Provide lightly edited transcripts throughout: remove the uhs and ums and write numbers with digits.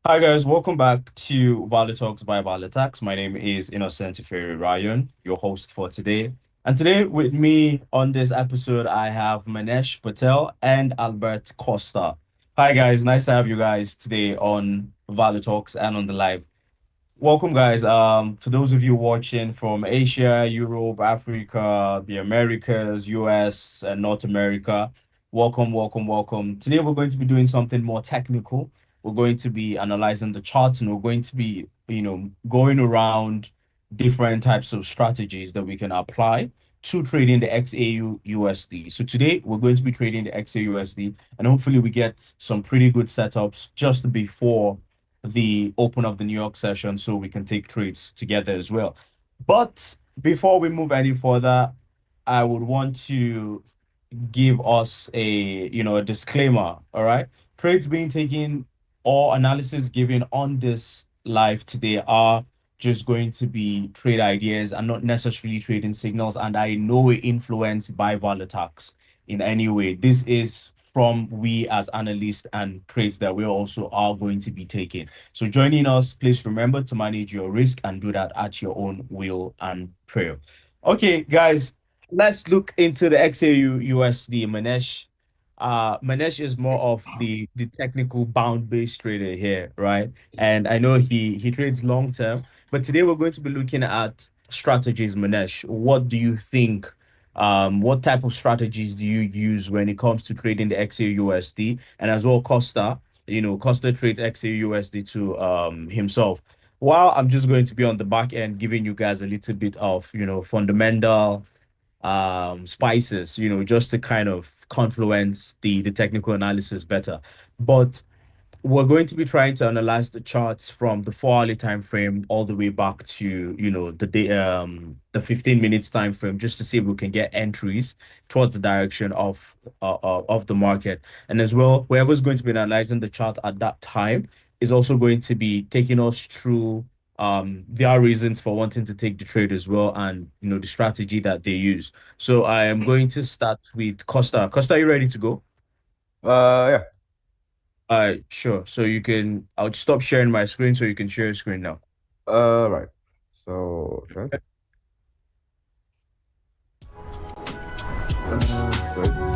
Hi guys, welcome back to ValeTalks by Valetax. My name is Innocent Ferry Ryan, your host for today. And today with me on this episode, I have Manesh Patel and Albert Costa. Hi guys, nice to have you guys today on ValeTalks and on the live. Welcome, guys. To those of you watching from Asia, Europe, Africa, the Americas, US, and North America, welcome, welcome, welcome. Today, we're going to be doing something more technical. We're going to be analyzing the charts and we're going to be, going around different types of strategies that we can apply to trading the XAUUSD. So today, we're going to be trading the XAUUSD and hopefully we get some pretty good setups just before the open of the New York session so we can take trades together as well. But before we move any further, I would want to give us a disclaimer, all right? Trades being taken or analysis given on this live today are just going to be trade ideas and not necessarily trading signals. And I know it influenced by Valetax in any way. This is from we as analysts and trades that we also are going to be taking. So joining us, please remember to manage your risk and do that at your own will and prayer. Okay, guys, let's look into the XAU USD. Manesh is more of the technical bound based trader here, right? And I know he trades long term, but today we're going to be looking at strategies. Manesh, what do you think? What type of strategies do you use when it comes to trading the XAU USD? And as well, Costa, Costa trades XAU USD to himself. While I'm just going to be on the back end giving you guys a little bit of fundamental spices, just to kind of confluence the technical analysis better. But we're going to be trying to analyze the charts from the 4 hourly time frame all the way back to the day the 15 minutes time frame, just to see if we can get entries towards the direction of the market. And as well, whoever's going to be analyzing the chart at that time is also going to be taking us through their reasons for wanting to take the trade as well, and the strategy that they use. So I am going to start with Costa. Costa, are you ready to go? Yeah. Sure. So I'll stop sharing my screen so you can share your screen now. Right. So, right. Great.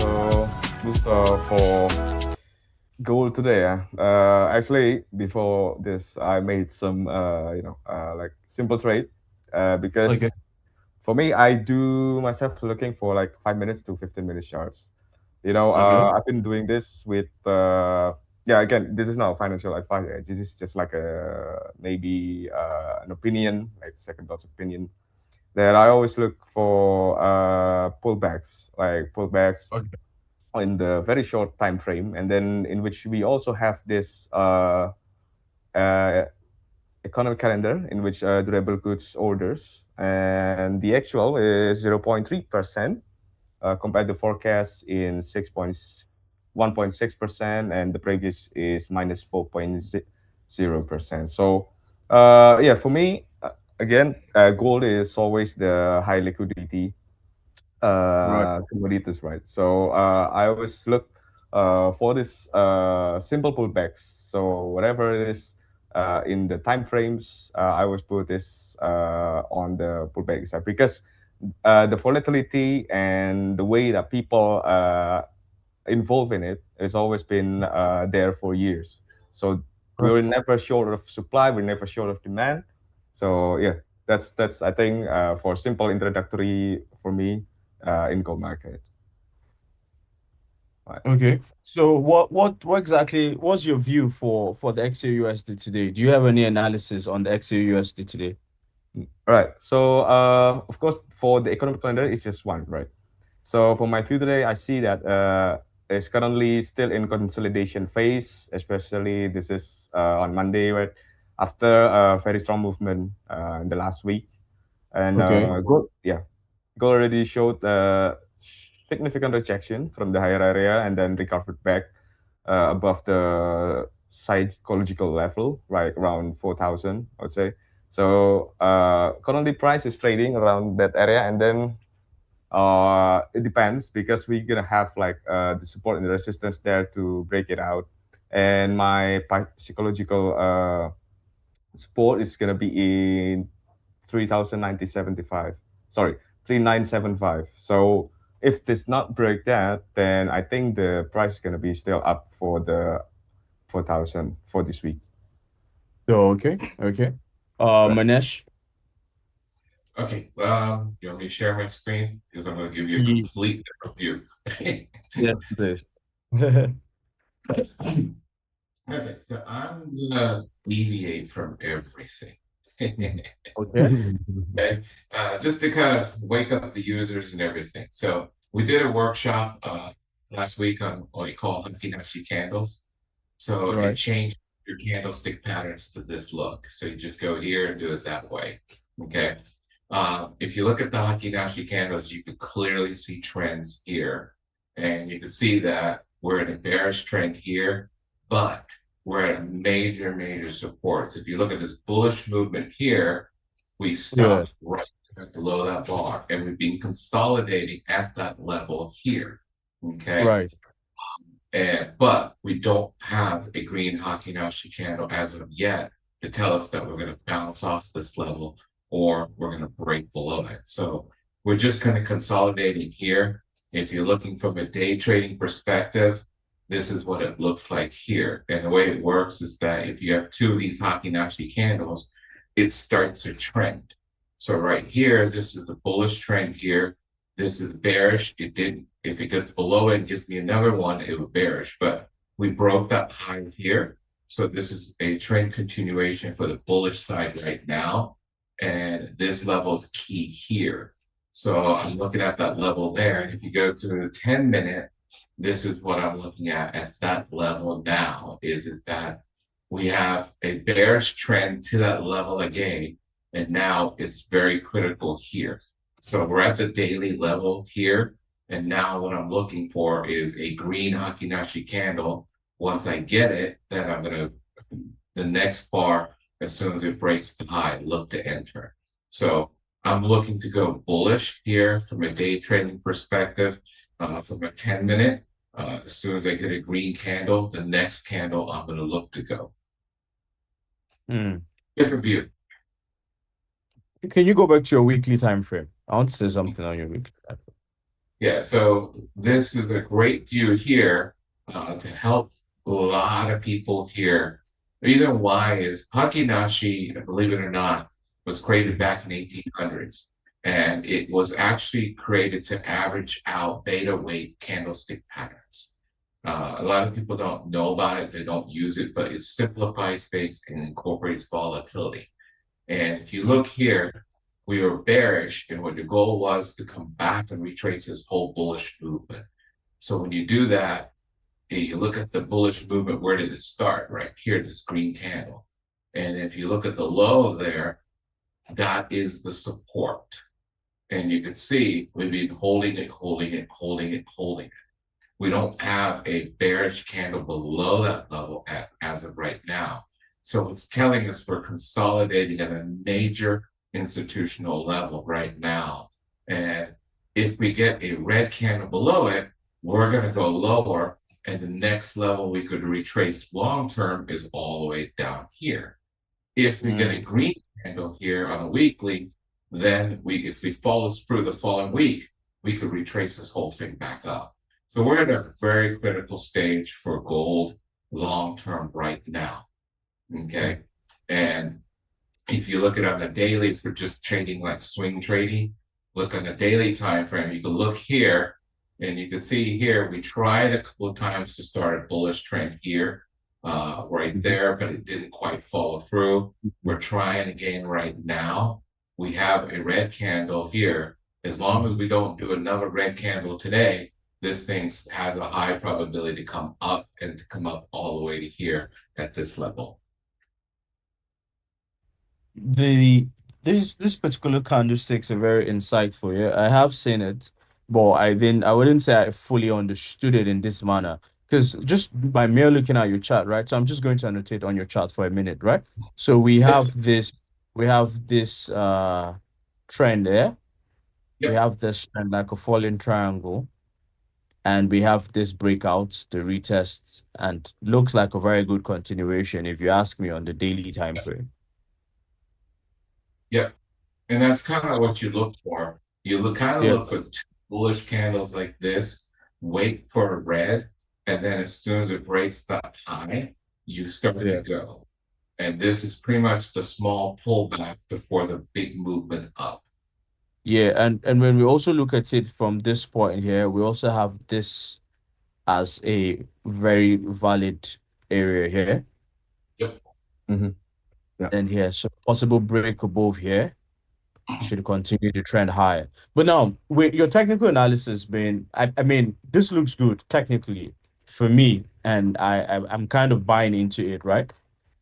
So this for goal today. Actually, before this, I made some like simple trade. Okay. Because for me, I do myself looking for like 5 minutes to 15 minute charts. Okay. I've been doing this with yeah. Again, this is not financial advice. This is just like a maybe an opinion, like second thoughts opinion that I always look for pullbacks Okay. in the very short time frame, and then in which we also have this uh, economic calendar in which durable goods orders, and the actual is 0.3%, compared to forecast in 1.6%, and the previous is minus 4.0%. So, yeah, for me, again, gold is always the high liquidity Right. commodities, right? So, I always look for this simple pullbacks. So, whatever it is in the time frames, I always put this on the pullback side because the volatility and the way that people involved in it has always been there for years. So we Right. were never short of supply, we're never short of demand. So yeah, that's I think for simple introductory for me in gold market. Right. Okay. So what exactly what's your view for the XAUUSD today? Do you have any analysis on the XAUUSD today? Right. So of course for the economic calendar it's just one, right? So for my view today, I see that it's currently still in consolidation phase, especially this is on Monday, right? After a very strong movement in the last week. And Okay. gold, yeah, gold already showed significant rejection from the higher area and then recovered back above the psychological level, right around 4,000, I would say. So currently price is trading around that area, and then it depends because we're gonna have like the support and the resistance there to break it out. and my psychological support is gonna be in 3,090.75. Sorry, 3,975. So if this not break that, then I think the price is gonna be still up for the 4,000 for this week. So, okay, okay. Right. Manesh, Okay, you want me to share my screen? Because I'm going to give you a ye- complete different view. yes, this. Okay, so I'm gonna deviate from everything. Okay. Okay, just to kind of wake up the users and everything. So we did a workshop last week on what we call Hanashi candles. So it Right. changed your candlestick patterns to this look. So you just go here and do it that way. Okay. If you look at the Hanashi candles, you could clearly see trends here. And you can see that we're in a bearish trend here, but we're at a major, major support. So if you look at this bullish movement here, we Yeah. stopped right below that bar, and we've been consolidating at that level here. Okay. Right. But we don't have a green Haki candle as of yet to tell us that we're going to bounce off this level or we're going to break below it. So we're just kind of consolidating here. If you're looking from a day trading perspective, this is what it looks like here. And the way it works is that if you have two of these Haki candles, it starts a trend. So right here, this is the bullish trend here. This is bearish. It didn't, if it gets below it and gives me another one, it would bearish. But we broke that high here. So this is a trend continuation for the bullish side right now. And this level is key here. So I'm looking at that level there. And if you go to the 10-minute, this is what I'm looking at that level now is that we have a bearish trend to that level again. And now it's very critical here. So we're at the daily level here. And now what I'm looking for is a green Hakinashi candle. Once I get it, then I'm going to, the next bar, as soon as it breaks the high, look to enter. So I'm looking to go bullish here from a day trading perspective, from a 10-minute. As soon as I get a green candle, the next candle I'm going to look to go. Mm. Different view. Can you go back to your weekly time frame? I want to say something on your weekly time frame. Yeah, so this is a great view here to help a lot of people here. The reason why is Hakinashi, believe it or not, was created back in 1800s. And it was actually created to average out beta weight candlestick patterns. A lot of people don't know about it, they don't use it, but it simplifies things and incorporates volatility. And if you look here, we were bearish, and what the goal was to come back and retrace this whole bullish movement. So when you do that, you look at the bullish movement, where did it start? Right here, this green candle. And if you look at the low there, that is the support. And you can see we've been holding it, holding it, holding it, holding it. We don't have a bearish candle below that level as of right now. So it's telling us we're consolidating at a major institutional level right now. And if we get a red candle below it, we're going to go lower. And the next level we could retrace long term is all the way down here. If we get a green candle here on a weekly, then if we follow through the following week, we could retrace this whole thing back up. So we're at a very critical stage for gold long term right now. Okay. And if you look at it on the daily for just trading like swing trading, look on the daily time frame, you can look here and you can see here we tried a couple of times to start a bullish trend here, right there, but it didn't quite follow through. We're trying again right now. We have a red candle here. As long as we don't do another red candle today, this thing has a high probability to come up and to come up all the way to here at this level. The this particular candlesticks are very insightful. Yeah, I have seen it, but I wouldn't say I fully understood it in this manner. Because just by mere looking at your chart, right? So I'm just going to annotate on your chart for a minute, right? So Yep. we have this trend there. We Yep. have this trend like a falling triangle. and we have this breakout, the retest, and looks like a very good continuation if you ask me on the daily time frame. Yeah. And that's kind of what you look for. You look kind of Yeah, look for two bullish candles like this, wait for a red, and then as soon as it breaks that high, you start to yeah. go. And this is pretty much the small pullback before the big movement up. Yeah, and when we also look at it from this point here, we also have this as a very valid area here Yep. Mm-hmm. Yeah. and here. So possible break above here should continue to trend higher. But now, with your technical analysis being, I mean, this looks good technically for me, and I'm kind of buying into it, right?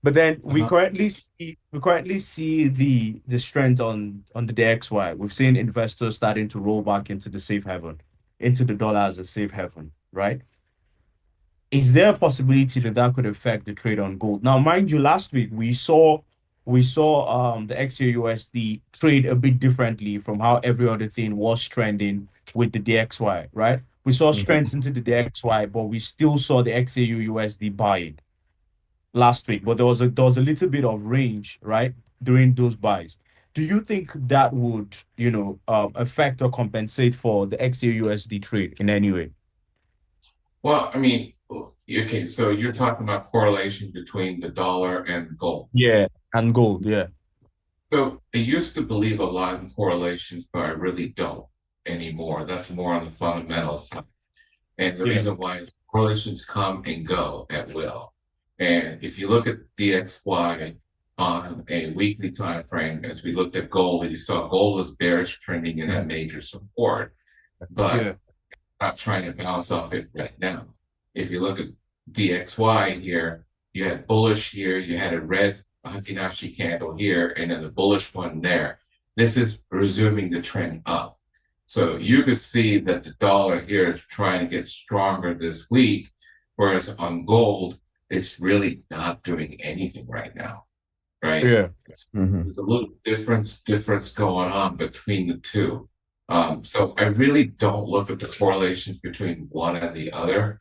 But then Uh-huh. we currently see the strength on the DXY. We've seen investors starting to roll back into the safe haven, into the dollar as a safe haven, right? Is there a possibility that that could affect the trade on gold? Now, mind you, last week we saw the XAUUSD trade a bit differently from how every other thing was trending with the DXY, right? We saw Mm-hmm. strength into the DXY, but we still saw the XAUUSD buying last week. But there was a little bit of range, right, during those buys. Do you think that would, affect or compensate for the XAUUSD trade in any way? Well, I mean, okay, so you're talking about correlation between the dollar and gold. Yeah, and gold, yeah. So I used to believe a lot in correlations, but I really don't anymore. That's more on the fundamental side. And the Yeah. reason why is correlations come and go at will. And if you look at DXY on a weekly time frame, as we looked at gold, you saw gold was bearish trending in that major support, but Yeah. not trying to bounce off it right now. If you look at DXY here, you had bullish here, you had a red Hikinashi candle here, and then the bullish one there. This is resuming the trend up. So you could see that the dollar here is trying to get stronger this week, whereas on gold, it's really not doing anything right now, right? Yeah. Mm-hmm. There's a little difference going on between the two. So I really don't look at the correlations between one and the other.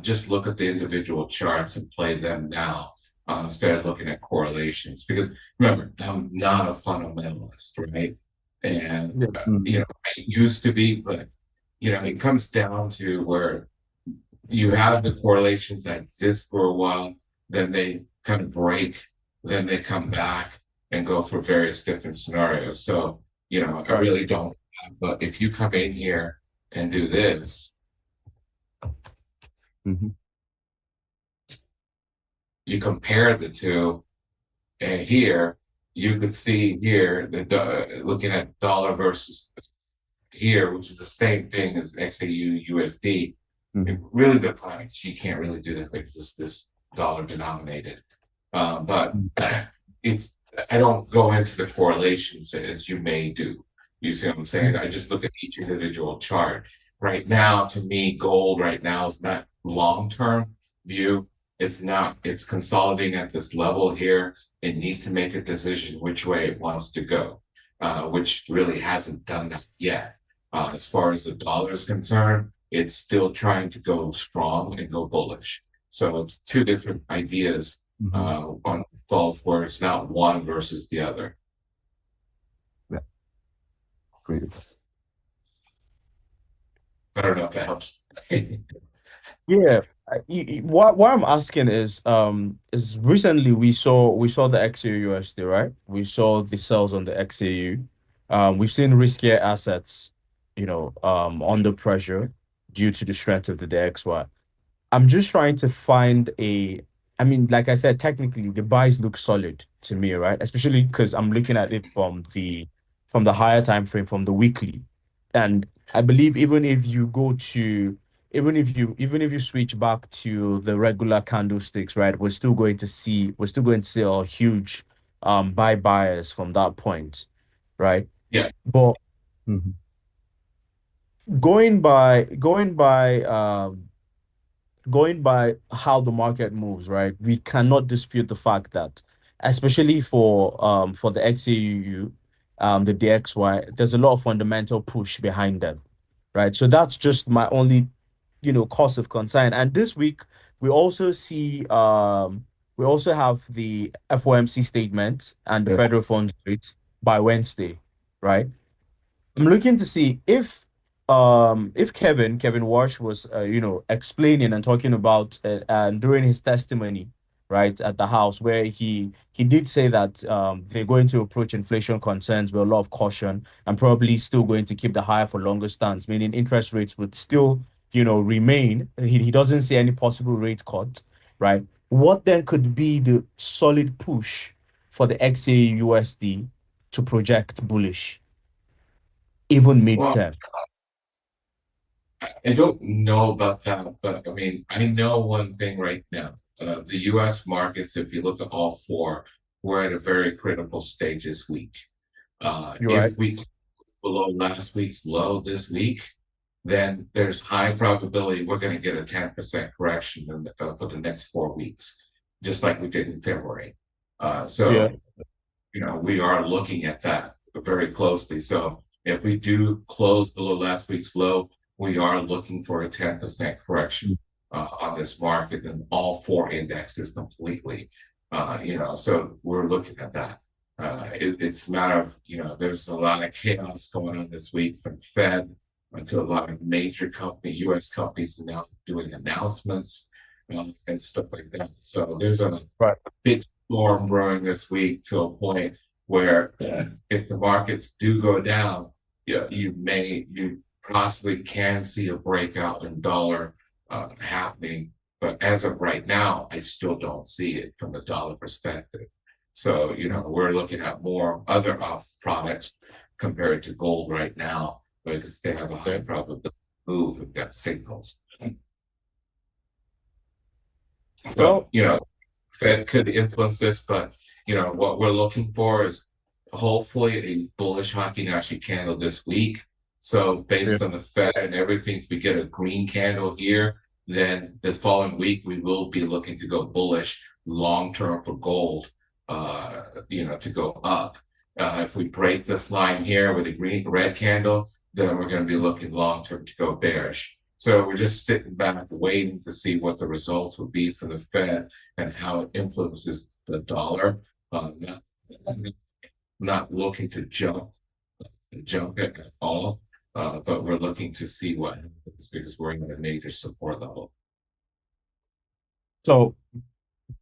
Just look at the individual charts and play them now instead of looking at correlations. Because remember, I'm not a fundamentalist, right? And Yeah. I used to be, but it comes down to where you have the correlations that exist for a while, then they kind of break, then they come back and go for various different scenarios. So, I Right. really don't. But if you come in here and do this, Mm-hmm. you compare the two, and here you could see here looking at dollar versus here, which is the same thing as XAU USD. Mm-hmm. It really declines. You can't really do that because it's this dollar denominated. But it's I don't go into the correlations as you may do. You see what I'm saying? I just look at each individual chart. Right now, to me, gold right now is not long-term view. It's not, it's consolidating at this level here. It needs to make a decision which way it wants to go, which really hasn't done that yet. As far as the dollar is concerned, it's still trying to go strong and go bullish. So it's two different ideas on both, where it's not one versus the other. Yeah. Great. I don't know if that helps. Yeah. What I'm asking is recently we saw the XAU-USD, right? We saw the sales on the XAU. We've seen riskier assets, under pressure due to the strength of the DXY. I'm just trying to find I mean, like I said, technically the buys look solid to me, right? Especially because I'm looking at it from the higher time frame, from the weekly. And I believe even if you switch back to the regular candlesticks, right, we're still going to see a huge buy bias from that point, right? Yeah. But Mm-hmm. going by how the market moves, right? We cannot dispute the fact that, especially for the XAUU, the DXY, there's a lot of fundamental push behind them, right? So that's just my only cause of concern. And this week we also see we also have the FOMC statement and the Yes. federal funds rate by Wednesday, right? I'm looking to see if Kevin Walsh was explaining and talking about and during his testimony, right, at the House, where he did say that they're going to approach inflation concerns with a lot of caution and probably still going to keep the higher for longer stance, meaning interest rates would still remain. He doesn't see any possible rate cut, right? What then could be the solid push for the XAUUSD to project bullish, even Well, midterm? I don't know about that, but I mean, I know one thing right now. The US markets, if you look at all four, we're at a very critical stage this week. You're right. If we close below last week's low this week, then there's high probability we're going to get a 10% correction for the next 4 weeks, just like we did in February. Yeah. So we are looking at that very closely. So if we do close below last week's low, we are looking for a 10% correction on this market and all four indexes completely. So we're looking at that. It's a matter of, there's a lot of chaos going on this week from Fed to a lot of major US companies now doing announcements and stuff like that. So there's a Right. big storm brewing this week to a point where if the markets do go down, you possibly can see a breakout in dollar happening. But as of right now, I still don't see it from the dollar perspective. So, we're looking at more other products compared to gold right now because they have a high probability move if that signals. So, Fed could influence this, but what we're looking for is hopefully a bullish Haki-Nashi candle this week. So based on the Fed and everything, if we get a green candle here, then the following week we will be looking to go bullish long term for gold, to go up. If we break this line here with a red candle, then we're going to be looking long term to go bearish. So we're just sitting back waiting to see what the results will be from the Fed and how it influences the dollar. Not looking to jump it at all, but we're looking to see what happens because we're in a major support level. So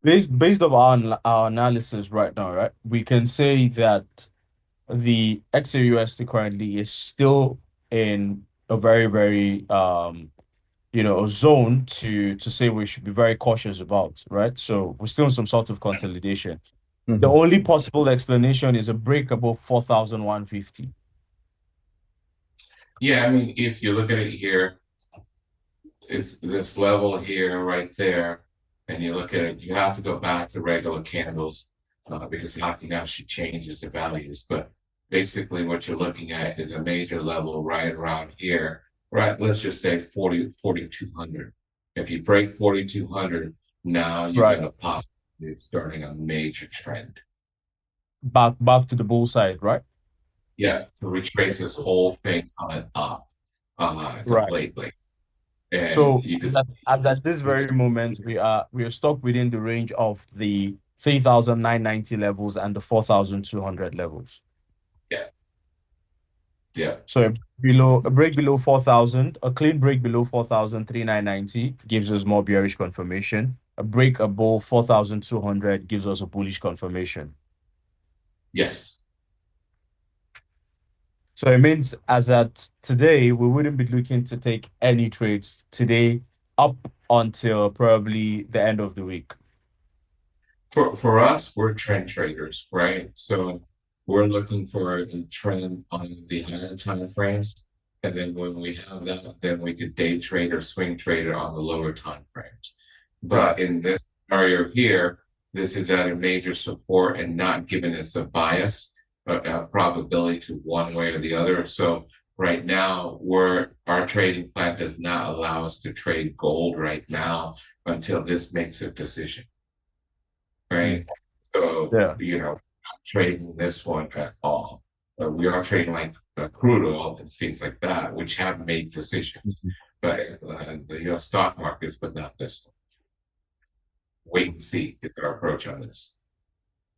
based on our analysis right now, right, we can say that the XAUUSD currently is still in a very, very a zone to say we should be very cautious about, right? So we're still in some sort of consolidation. The only possible explanation is a break above 4,150. Yeah, I mean, if you look at it here, it's this level here, right there, and you look at it, you have to go back to regular candles because Haki-Nashi changes the values. But basically, what you're looking at is a major level right around here, right? Let's just say 4,200. If you break 4,200, now you're going to possibly starting a major trend. Back to the bull side, right? Yeah, to retrace this whole thing coming up completely. And so you could as at this very moment, we are stuck within the range of the 3,990 levels and the 4,200 levels. Yeah. So a break below 4,000, a clean break below 4,390 gives us more bearish confirmation. A break above 4,200 gives us a bullish confirmation. Yes. So it means as at today, we wouldn't be looking to take any trades today up until probably the end of the week. For us, we're trend traders, right? So we're looking for a trend on the higher time frames. And then when we have that, then we could day trade or swing trade it on the lower time frames. But in this scenario here, this is at a major support and not giving us a bias, a probability to one way or the other. So right now, our trading plan does not allow us to trade gold right now until this makes a decision. Right? So, not trading this one at all. We are trading like crude oil and things like that, which have made decisions. by the U.S. stock markets, but not this one. Wait and see is our approach on this.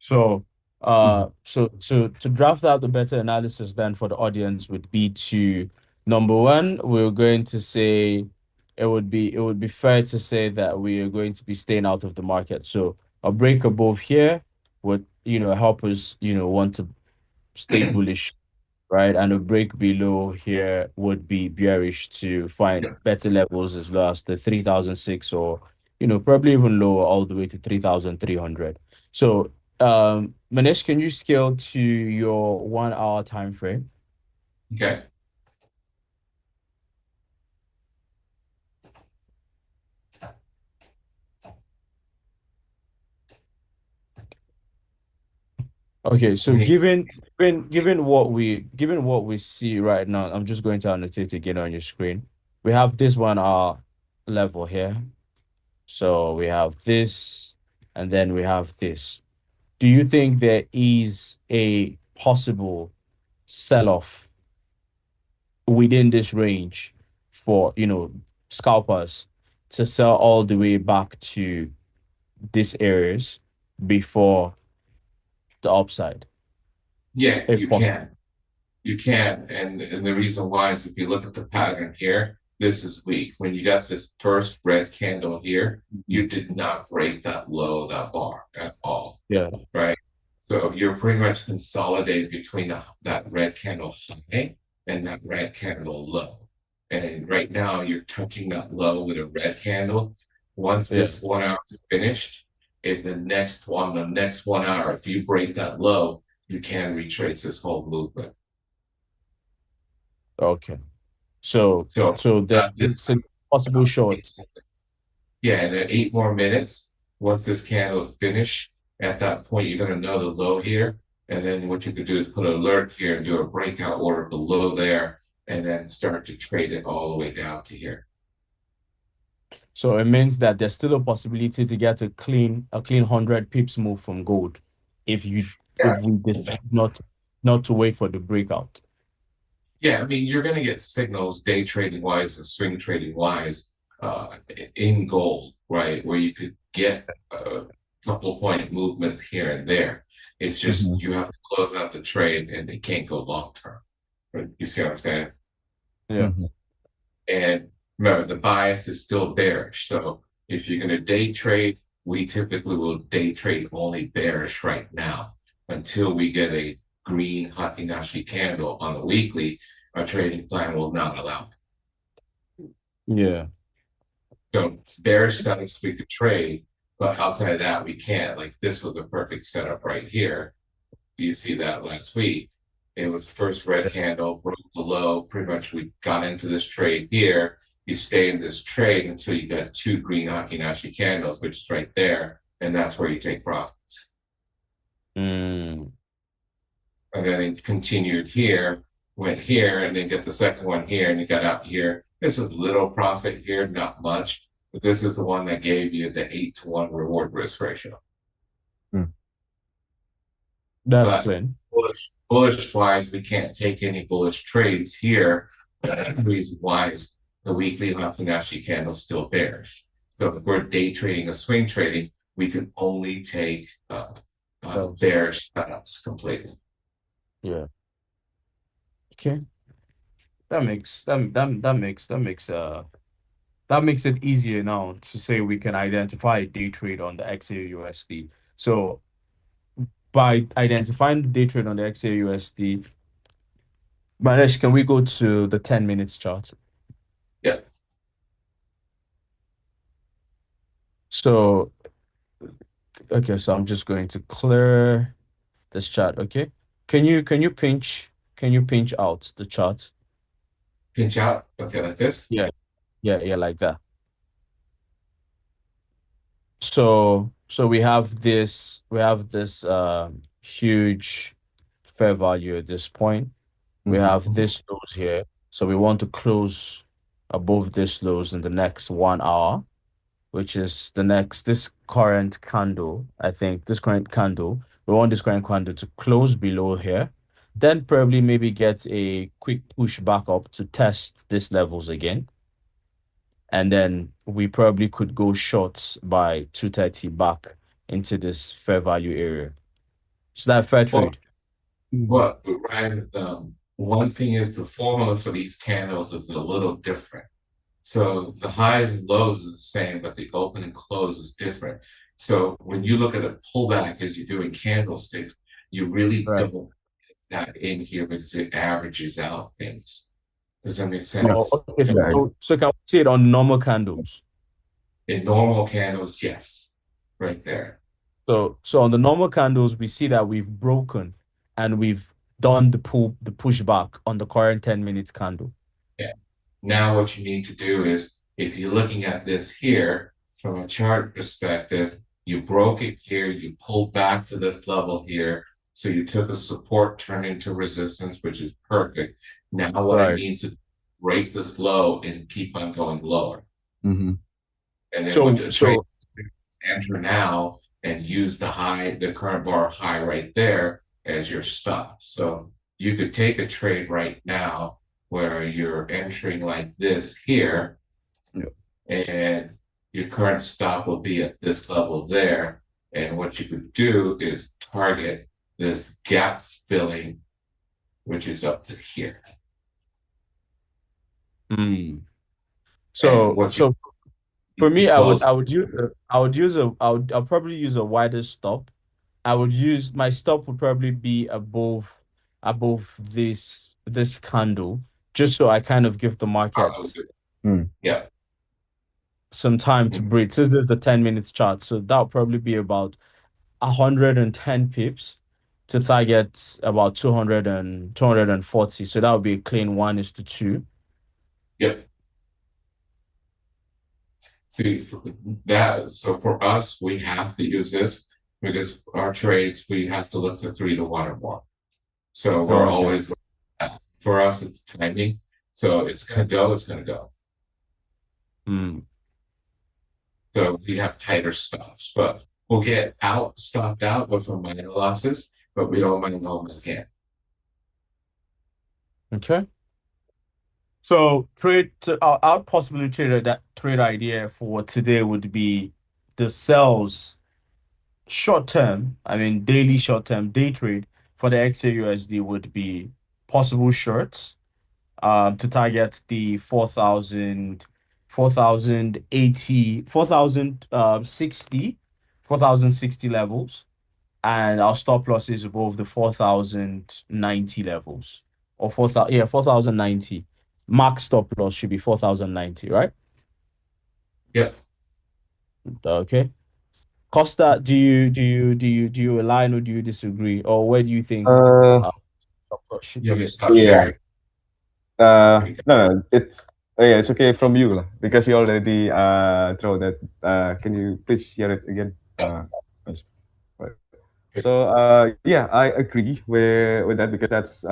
So, Mhm. to draft out the better analysis then for the audience would be to number one, we're going to say it would be fair to say that we are going to be staying out of the market. So a break above here would, help us, want to stay bullish, right? And a break below here would be bearish to Yeah. find better levels as low as the 3006 or, probably even lower all the way to 3300. So, Manish, can you scale to your 1 hour time frame? Okay. Okay, so We given what we see right now, I'm just going to annotate again on your screen. We have this 1 hour level here. So we have this, and then we have this. Do you think there is a possible sell-off within this range for, scalpers to sell all the way back to these areas before the upside, yeah, if you possible? can. You can. And the reason why is if you look at the pattern here, this is weak. When you got this first red candle here, you did not break that low, that bar at all, Yeah. right? So you're pretty much consolidated between that red candle high and that red candle low. And right now you're touching that low with a red candle. Once Yeah. this 1 hour is finished, in the next 1 hour, if you break that low, you can retrace this whole movement. Okay. So So so there this is a possible short. yeah, and then 8 more minutes. Once this candle is finished, at that point, you're going to know the low here. And then what you could do is put an alert here and do a breakout order below there, and then start to trade it all the way down to here. So it means that there's still a possibility to get a clean 100 pips move from gold if we decide not to wait for the breakout. Yeah, I mean, you're going to get signals day trading wise and swing trading wise in gold, right? Where you could get a couple of point movements here and there. It's just Mhm. you have to close out the trade and it can't go long term. Right? You see what I'm saying? Yeah. Mhm. And remember, the bias is still bearish. So if you're going to day trade, we typically will day trade only bearish right now until we get a green Hatinashi candle on the weekly. Our trading plan will not allow it. Yeah. So bearish setups we could trade, but outside of that, we can't. Like this was a perfect setup right here. You see that last week. It was first red candle, broke the low. Pretty much we got into this trade here. You stay in this trade until you got two green Akinashi candles, which is right there. And that's where you take profits. Mm, And then it continued here, went here, and then get the second one here, and you got out here. This is little profit here, not much. But this is the one that gave you the 8-to-1 reward risk ratio. Mm. that's But clean. bullish wise, we can't take any bullish trades here. The reason why is the weekly Fibonacci candle still bearish. So if we're day trading or swing trading, we can only take Those. bearish setups completely. Yeah. Okay. That makes it easier now to say we can identify a day trade on the XAUUSD. So by identifying the day trade on the XAUUSD, Manesh, can we go to the 10 minutes chart? Yeah. So, okay, so I'm just going to clear this chart, okay? Can you pinch out the chart? Pinch out. Okay, like this. Yeah, yeah, like that. So we have this huge fair value at this point. We Mhm. have this lows here. So we want to close above this lows in the next 1 hour, which is this current candle. I think this current candle, we want this current candle to close below here, then probably maybe get a quick push back up to test these levels again. and then we probably could go short by 230 back into this fair value area. Is that a fair Well, trade? Mhm. well, Ryan, one thing is the formula for these candles is a little different. So the highs and lows are the same, but the open and close is different. So when you look at a pullback as you're doing candlesticks, you really Right. don't get that in here because it averages out things. Does that make Yeah, Oh, sense? okay. yeah, So can we see it on normal candles? In normal candles, yes, right there. So on the normal candles, we see that we've broken and we've done the pushback on the current 10-minute candle. Yeah. Now what you need to do is, if you're looking at this here from a chart perspective, you broke it here, you pulled back to this level here. So you took a support, turned into resistance, which is perfect. Now what it Right. means is break this low and keep on going lower. hmm And then what So the trade so enter now and use the current bar high right there as your stop. So you could take a trade right now where you're entering like this here, yeah. and your current stop will be at this level there. And what you could do is target this gap filling, which is up to here. mm, And so what you so for if you me, close, I'll probably use a wider stop. I would use my stop would probably be above this candle, just so I kind of give the market Mm. yeah. some time to Mhm. breathe. Since there's the 10 minutes chart, so that'll probably be about 110 pips to target about 240. So that would be a clean 1:2. Yep. See, so for us, we have to use this because our trades, we have to look for 3 to 1 or more. So we're Oh, okay. always, for us, it's timing. So it's going to go, it's going to go. Mm, So we have tighter stops, but we'll get stopped out with some minor losses, but we don't mind going again. okay. So I'll possibly trade that trade idea for today would be the sells short term, I mean daily short term day trade for the XAUUSD would be possible shorts to target the 4,060 levels, and our stop loss is above the 4,090 levels, or 4,000, yeah, 4,090. Max stop loss should be 4,090, right? Yep. Okay. Costa, do you align or do you disagree? Or where do you think Uh, uh, stop loss should You be can at? stop yeah. sharing. No, no, it's yeah, it's okay from you lah, because you already throw that. Can you please share it again? Yes. Right. So yeah, I agree with that because that's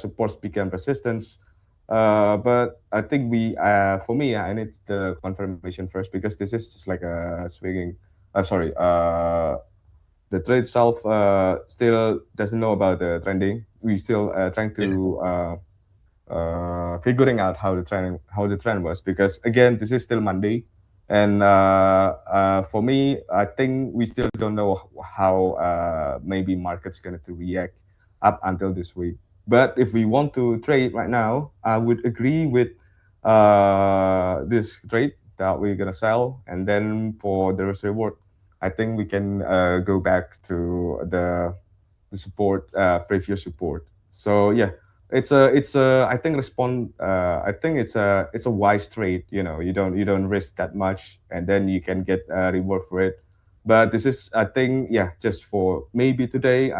supports become resistance. But I think for me, I need the confirmation first because this is just like a swinging. Sorry. The trade itself still doesn't know about the trending. We still trying Yeah. to figuring out how the trend was because again this is still Monday, and for me I think we still don't know how maybe market's going to react up until this week. But if we want to trade right now, I would agree with this trade that we're going to sell, and then for the risk reward I think we can go back to the support, previous support. So yeah, it's a I think respond. I think it's a wise trade. You don't risk that much, and then you can get a reward for it. But this is I think yeah, just for maybe today,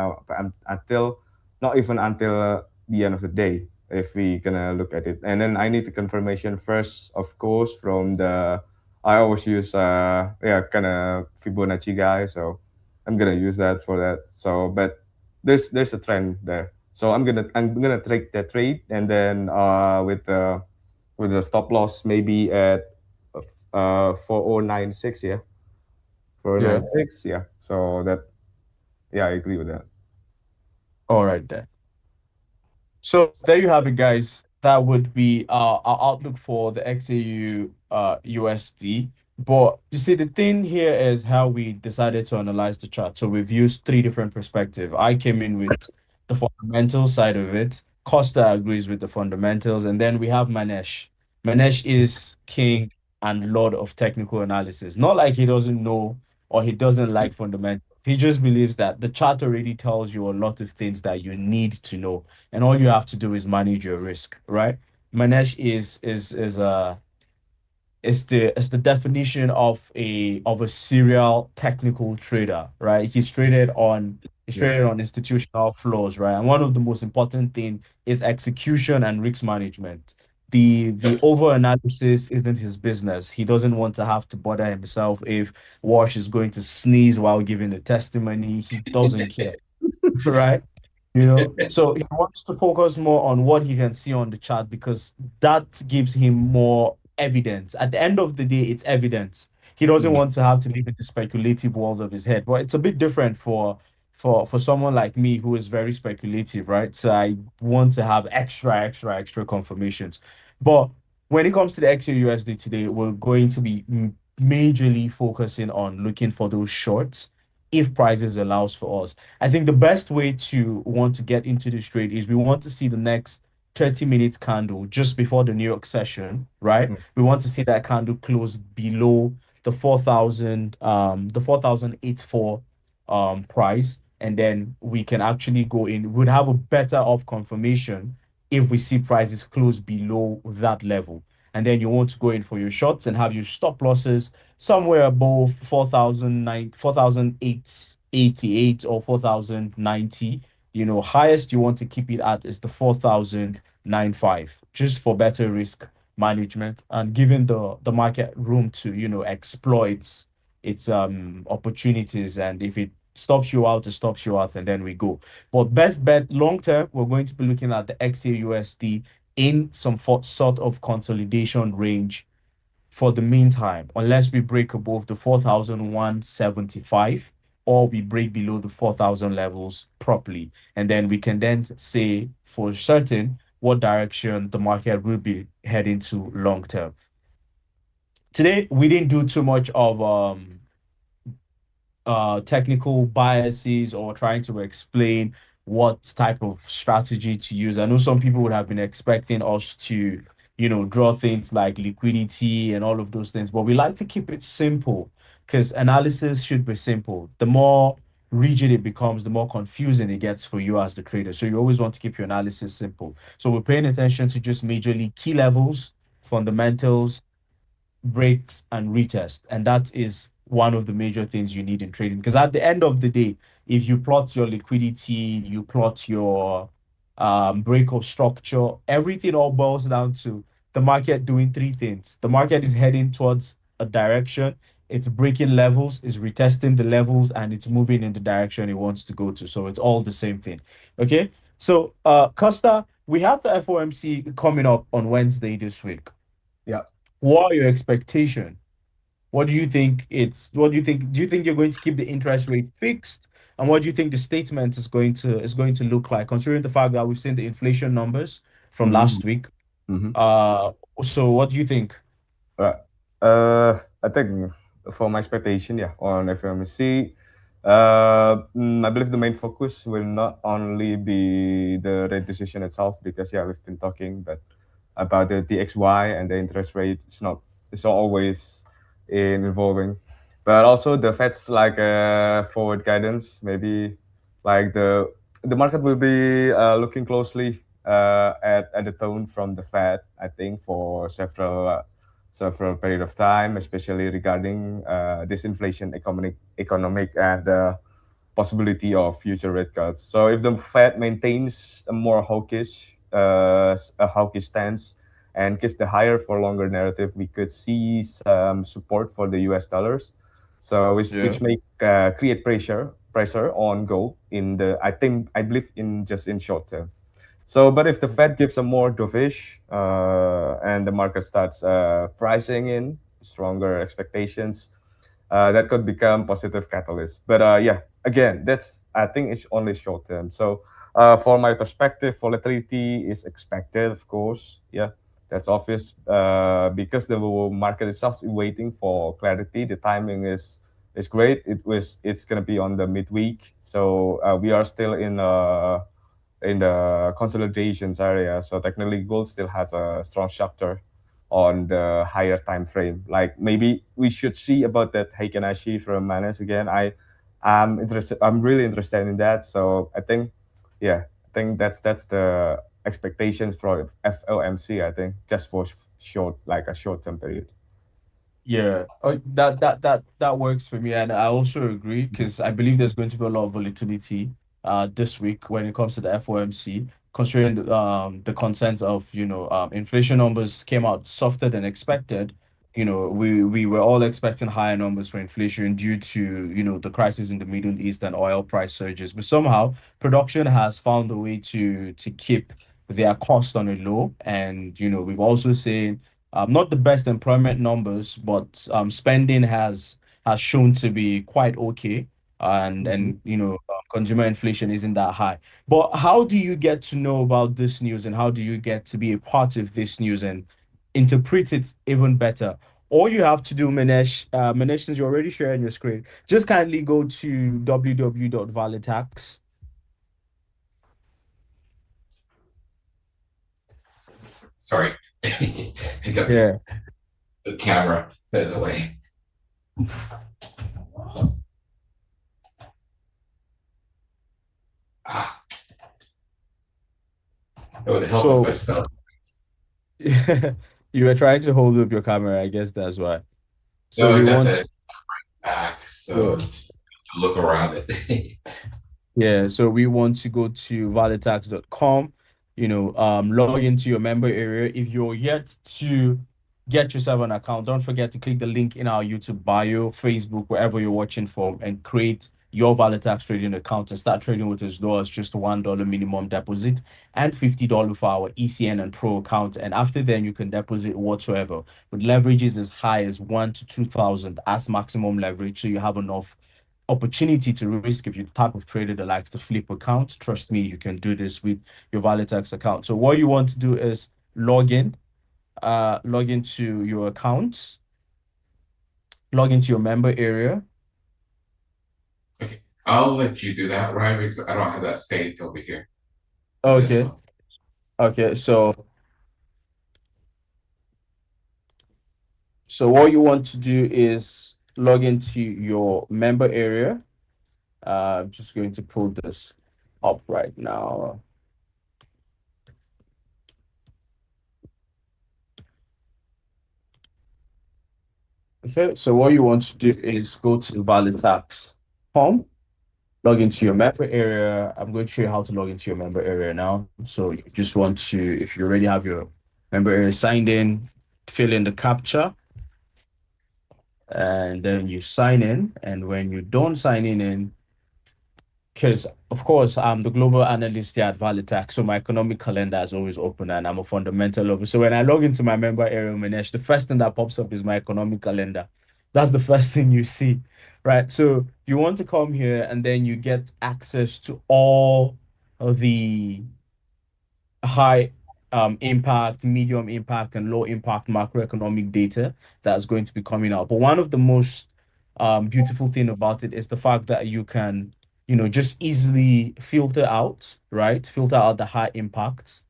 until not even until the end of the day. If we gonna look at it, and then I need the confirmation first, of course, from the. I always use yeah, kind of Fibonacci guy, so I'm gonna use that for that. So, but there's a trend there. So I'm gonna take that trade, and then with the stop loss maybe at 4096, yeah. Yeah. 496, yeah. So that yeah, I agree with that. All right then. So there you have it, guys. That would be our outlook for the XAU USD. But you see, the thing here is how we decided to analyze the chart. So we've used three different perspectives. I came in with the fundamental side of it. Costa agrees with the fundamentals, and then we have Manesh. Manesh is king and lord of technical analysis. Not like he doesn't know or he doesn't like fundamentals. He just believes that the chart already tells you a lot of things that you need to know, and all you have to do is manage your risk, right? Manesh is the definition of a serial technical trader, right? He's Yes. traded on institutional flows, right? And one of the most important thing is execution and risk management. The Yep. over analysis isn't his business. He doesn't want to have to bother himself if Wash is going to sneeze while giving a testimony. He doesn't care. Right? So he wants to focus more on what he can see on the chart because that gives him more evidence. At the end of the day, it's evidence. He doesn't Mhm. want to have to live in the speculative world of his head. But it's a bit different for someone like me who is very speculative, right? So I want to have extra confirmations. But when it comes to the XAUUSD today, we're going to be majorly focusing on looking for those shorts if prices allows for us. I think the best way to want to get into this trade is we want to see the next 30 minutes candle just before the New York session, right? Mm. We want to see that candle close below the 4084 price, and then we can actually go in. We'd have a better off confirmation if we see prices close below that level. And then you want to go in for your shots and have your stop losses somewhere above 4,888 or 4,090. Highest you want to keep it at is the 4,095, just for better risk management and giving the market room to, exploit its opportunities. And if it stops you out, it stops you out, and then we go. But best bet long term, we're going to be looking at the XAUUSD in some sort of consolidation range for the meantime, unless we break above the 4,175 or we break below the 4,000 levels properly. And then we can then say for certain what direction the market will be heading to long term. Today, we didn't do too much of technical biases or trying to explain what type of strategy to use. I know some people would have been expecting us to, draw things like liquidity and all of those things, but we like to keep it simple because analysis should be simple. The more rigid it becomes, the more confusing it gets for you as the trader. So you always want to keep your analysis simple. So we're paying attention to just majorly key levels, fundamentals, breaks and retest. And that is one of the major things you need in trading. Because at the end of the day, if you plot your liquidity, you plot your break of structure, everything all boils down to the market doing three things. The market is heading towards a direction, it's breaking levels, it's retesting the levels, and it's moving in the direction it wants to go to. So it's all the same thing. Okay. So Costa, we have the FOMC coming up on Wednesday this week. Yeah. What are your expectations? What do you think? Do you think you're going to keep the interest rate fixed? And what do you think the statement is going to look like, considering the fact that we've seen the inflation numbers from Mm. last week? Mhm. Uh, so what do you think? Uh, I think for my expectation, yeah, on FMC, I believe the main focus will not only be the rate decision itself, because yeah, we've been talking, but about the DXY and the interest rate, it's not always involving, but also the Fed's like forward guidance, maybe like the market will be looking closely at the tone from the Fed, I think, for several period of time, especially regarding disinflation, economic and possibility of future rate cuts. So if the Fed maintains a hawkish stance and keeps the higher for longer narrative, we could see some support for the US dollars. So Yeah. which may create pressure on gold in the I believe in just in short term. So, but if the Fed gives a more dovish and the market starts pricing in stronger expectations, that could become positive catalyst. But yeah, again, that's I think it's only short term. So, for my perspective, volatility is expected, of course. Yeah, That's obvious because the market itself is waiting for clarity. The timing is great. It's gonna be on the midweek, so we are still in the consolidations area. So technically, gold still has a strong structure on the higher time frame. Like maybe we should see about that Heikinashi from Manas again. I'm interested. I'm really interested in that. So I think, yeah, I think that's the expectations for FOMC. I think just for short, like a short term period. Yeah, that works for me, and I also agree because I believe there's going to be a lot of volatility this week when it comes to the FOMC, considering the concerns of inflation numbers came out softer than expected. We were all expecting higher numbers for inflation due to the crisis in the Middle East and oil price surges, but somehow production has found a way to keep their cost on a low, and we've also seen not the best employment numbers, but spending has shown to be quite okay, Mm-hmm. and consumer inflation isn't that high. But how do you get to know about this news, and how do you get to be a part of this news and interpret it even better? All you have to do, Manesh, since you're already sharing your screen, just kindly go to www.valetax. Sorry. I got Yeah. the camera in the way. Ah, it would help if I So spelled. you were trying to hold up your camera, I guess that's why. So No, I we got want the back, so to. it's to look around it. Yeah, so we want to go to valetax.com, log into your member area. If you're yet to get yourself an account, don't forget to click the link in our YouTube bio, Facebook, wherever you're watching from, and create your Valetax trading account and start trading with as low as just $1 minimum deposit and $50 for our ECN and Pro account. And after then, you can deposit whatsoever with leverages as high as 1 to 2,000 as maximum leverage. So you have enough opportunity to risk if you're the type of trader that likes to flip accounts. Trust me, you can do this with your Valetax account. So what you want to do is log into your account, log into your member area. Okay, I'll let you do that, right? Because I don't have that saved over here on this Okay. one. Okay. So what you want to do is log into your member area. I'm just going to pull this up right now. Okay, so what you want to do is go to Valetax home, log into your member area. I'm going to show you how to log into your member area now. So you just want to, if you already have your member area signed in, fill in the captcha, and then you sign in. And when you don't sign in, because of course I'm the global analyst here at Valetax, so my economic calendar is always open and I'm a fundamental lover. So when I log into my member area, Manesh, the first thing that pops up is my economic calendar. That's the first thing you see, right? So you want to come here and then you get access to all of the high impact, medium impact, and low impact macroeconomic data that's going to be coming out. But one of the most beautiful thing about it is the fact that you can, just easily filter out, right? Filter out the high impacts.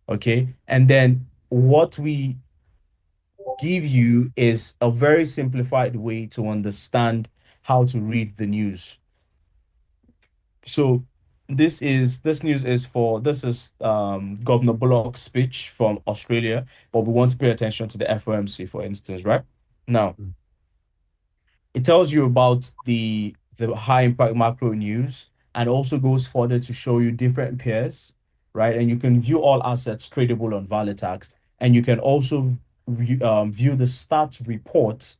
Okay. And then what we give you is a very simplified way to understand how to read the news. So this is Governor Bullock's speech from Australia, but we want to pay attention to the FOMC, for instance, right? Now, it tells you about the high impact macro news and also goes further to show you different pairs, right? And you can view all assets tradable on Valetax, and you can also view the stats report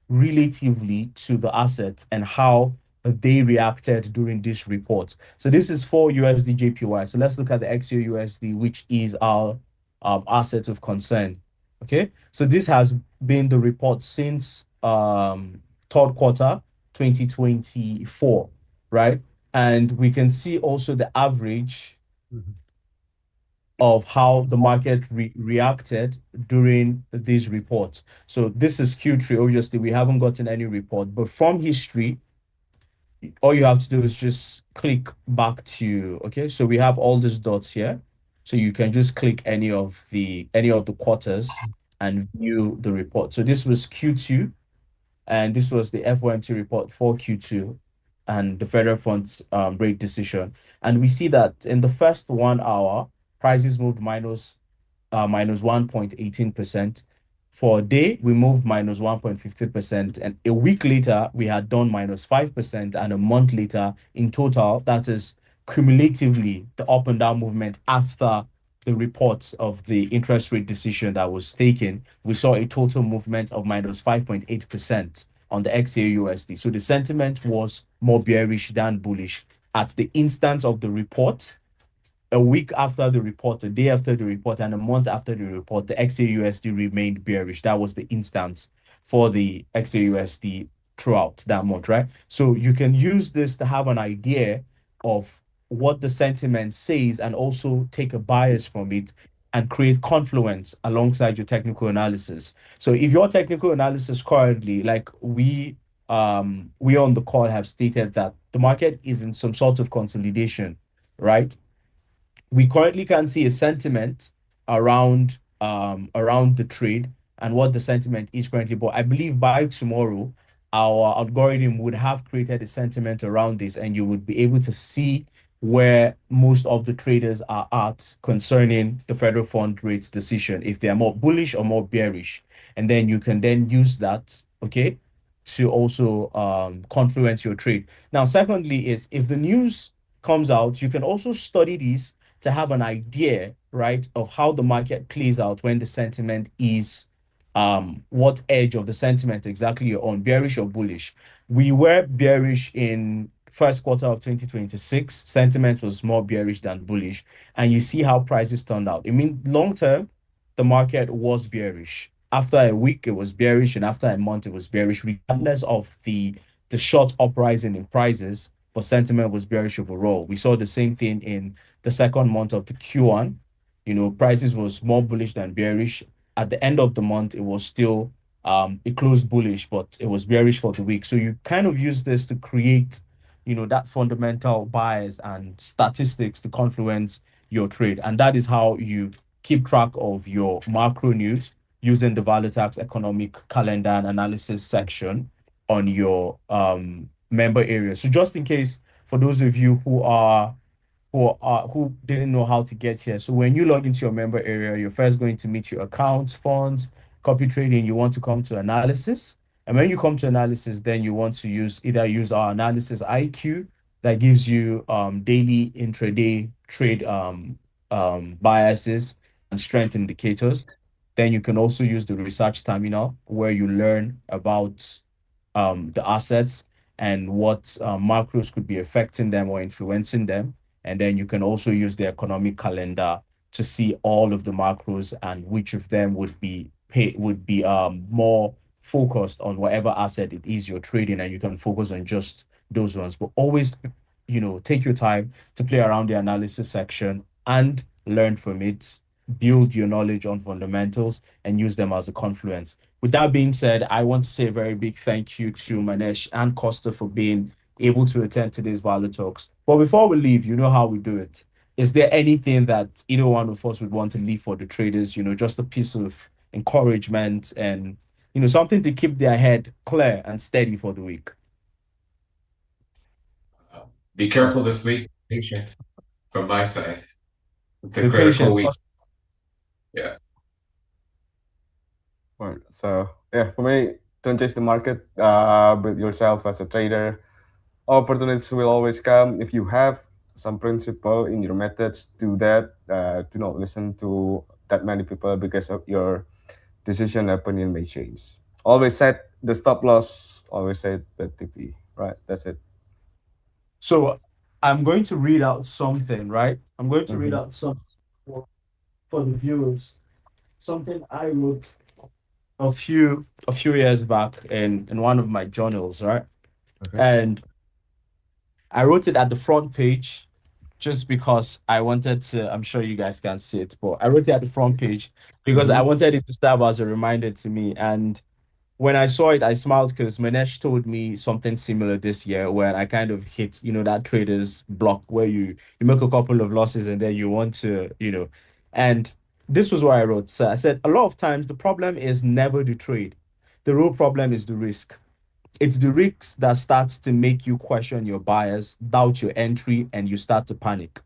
relatively to the assets and how they reacted during this report. So this is for USD JPY. So let's look at the XAUUSD, which is our asset of concern. Okay, so this has been the report since third quarter 2024, right? And we can see also the average. Mhm. of how the market reacted during these reports. So this is Q3. Obviously, we haven't gotten any report, but from history, all you have to do is just click back to, okay, so we have all these dots here. So you can just click any of the quarters and view the report. So this was Q2, and this was the FOMC report for Q2 and the federal funds rate decision. And we see that in the first 1 hour, prices moved minus 1.18%. For a day, we moved minus 1.50%. And a week later, we had done minus 5%. And a month later, in total, that is cumulatively the up and down movement after the reports of the interest rate decision that was taken, we saw a total movement of minus 5.8% on the XAUUSD. So the sentiment was more bearish than bullish at the instance of the report. A week after the report, a day after the report, and a month after the report, the XAUUSD remained bearish. That was the instance for the XAUUSD throughout that month, right? So you can use this to have an idea of what the sentiment says and also take a bias from it and create confluence alongside your technical analysis. So if your technical analysis currently, like we on the call have stated that the market is in some sort of consolidation, right? We currently can see a sentiment around the trade and what the sentiment is currently. But I believe by tomorrow, our algorithm would have created a sentiment around this, and you would be able to see where most of the traders are at concerning the federal fund rates decision, if they are more bullish or more bearish. And then you can then use that, okay, to also confluence your trade. Now, secondly, is if the news comes out, you can also study these to have an idea, right, of how the market plays out when the sentiment is what edge of the sentiment exactly you're on, bearish or bullish. We were bearish in first quarter of 2026. Sentiment was more bearish than bullish. And you see how prices turned out. I mean, long term, the market was bearish. After a week, it was bearish, and after a month, it was bearish, regardless of the short uprising in prices, but sentiment was bearish overall. We saw the same thing in the second month of the Q1. Prices was more bullish than bearish. At the end of the month, it was still it closed bullish, but it was bearish for the week. So you kind of use this to create, that fundamental bias and statistics to confluence your trade. And that is how you keep track of your macro news using the Valetax economic calendar and analysis section on your member area. So just in case, for those of you who didn't know how to get here. So when you log into your member area, you're first going to meet your accounts, funds, copy trading. You want to come to analysis. And when you come to analysis, then you want to use our analysis IQ that gives you daily intraday trade biases and strength indicators. Then you can also use the research terminal where you learn about the assets and what macros could be affecting them or influencing them. And then you can also use the economic calendar to see all of the macros and which of them would be more focused on whatever asset it is you're trading, and you can focus on just those ones. But always, take your time to play around the analysis section and learn from it, build your knowledge on fundamentals, and use them as a confluence. With that being said, I want to say a very big thank you to Manesh and Costa for being able to attend today's ValeTalks. But before we leave, you know how we do it. Is there anything that either one of us would want to leave for the traders, just a piece of encouragement and, something to keep their head clear and steady for the week? Be careful this week. Patient from my side. It's a Be critical patient. week. Yeah. Right. So yeah, for me, don't chase the market. Build yourself as a trader. Opportunities will always come if you have some principle in your methods. Do that. Do not listen to that many people because of your decision opinion may change. Always set the stop loss. Always set the TP. Right. That's it. So I'm going to read out something, right? I'm going to read Mhm. out something for the viewers. Something I wrote a few years back in one of my journals, right? Okay. And I wrote it at the front page just because I wanted to. I'm sure you guys can't see it, but I wrote it at the front page because I Mm-hmm. wanted it to serve as a reminder to me. And when I saw it, I smiled because Manesh told me something similar this year where I kind of hit, that trader's block where you make a couple of losses and then you want to, and this was what I wrote. So I said, a lot of times the problem is never the trade. The real problem is the risk. It's the risks that starts to make you question your buyers, doubt your entry, and you start to panic.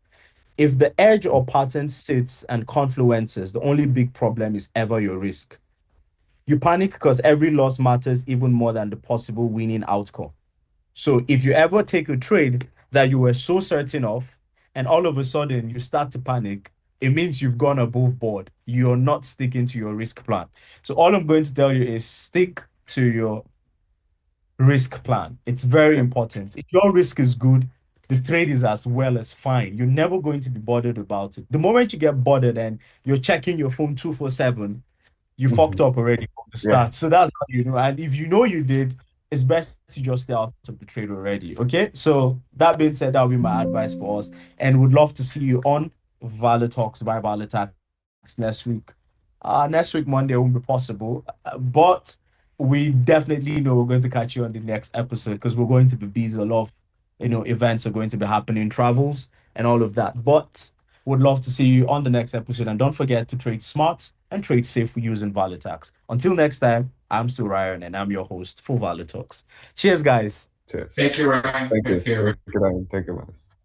If the edge or pattern sits and confluences, the only big problem is ever your risk. You panic because every loss matters even more than the possible winning outcome. So if you ever take a trade that you were so certain of, and all of a sudden you start to panic, it means you've gone above board. You're not sticking to your risk plan. So all I'm going to tell you is stick to your risk plan. It's very Yeah. important. If your risk is good, the trade is as well as fine. You're never going to be bothered about it. The moment you get bothered and you're checking your phone 247, you fucked Mm-hmm. up already from the Yeah. start. So that's how you know. And if you know you did, it's best to just stay out of the trade already. Okay. So that being said, that will be my advice for us. And would love to see you on ValeTalks by Valetax next week. Next week, Monday won't be possible. But we definitely know we're going to catch you on the next episode because we're going to be busy. A lot of events are going to be happening, travels and all of that. But would love to see you on the next episode. And don't forget to trade smart and trade safe using Valetax. Until next time, I'm still Ryan and I'm your host for ValeTalks. Cheers, guys. Cheers. Thank you, Ryan. Thank you. Thank you. Thank you, Ryan. Thank you, Mas.